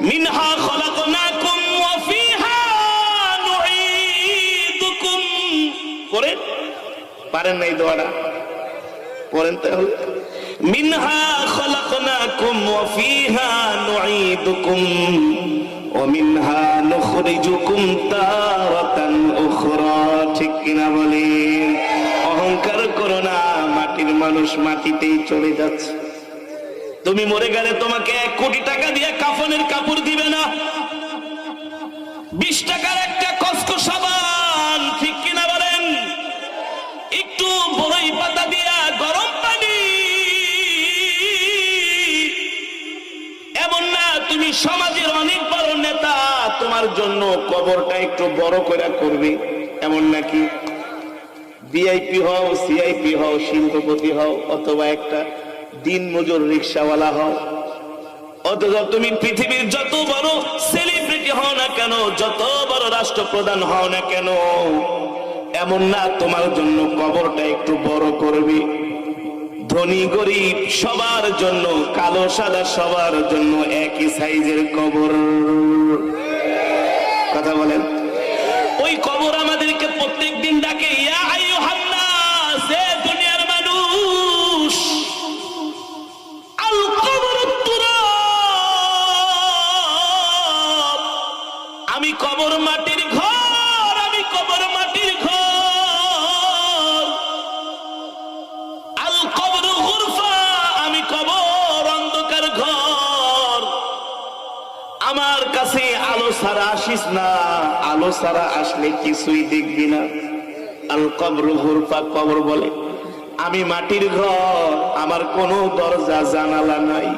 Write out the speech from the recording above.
মিনহা খলাকনাকুম ওয়া ফিহা নুঈদুকুম। পড়েন, পারেন না এই দোয়াটা? পড়েন তাহলে। মিনহা খলাকনাকুম ওয়া ফিহা নুঈদুকুম ওয়া মিনহা নুখরিজুকুম তারাতান উখরা। ঠিক কিনা বলেন? অহংকার করো না, মাটির মানুষ মাটিতেই চলে যাচ্ছে। তুমি মরে গেলে তোমাকে 1 কোটি টাকা দিয়ে কাফনের কাপড় দিবে না, 20 টাকার একটা কসকো সাবান। ঠিক কিনা বলেন? একটু বড়ই পাতা দিয়া গরম পানি। এমন না তুমি সমাজের অনেক বড় নেতা, তোমার জন্য কবরটা একটু বড় করে করবে, এমন নাকি? ভিআইপি হও, সিআইপি হও, শিল্পপতি হও, অথবা একটা দিন মজুর রিক্সাওয়ালা হও, অথচ তুমি পৃথিবীর যত বড় সেলিব্রিটি হও না কেন, যত বড় রাষ্ট্রপ্রধান হও না কেন, এমন না তোমার জন্য কবরটা একটু বড় করবে। ধনী গরিব সবার জন্য, কালো সাদা সবার জন্য একই সাইজের কবর। কথা বলেন? ওই কবর আমাদেরকে প্রত্যেক দিন ডাকে, ইয়া আইয়ুহান নাস, হে দুনিয়ার মানুষ, আল কবরুত তুরাব, আমি কবর মাটির ঘর, আমি কবর মাটির ঘর। আল কবরু গুরফা, আমি কবর অন্ধকার ঘর। আমার কাছে আলো ছাড়া আসিস না, আলো ছাড়া আসলে কিছুই দেখবি না। আল কবরু গুরফা, কবর বলে আমি মাটির ঘর, আমার কোনো দরজা জানালা নাই।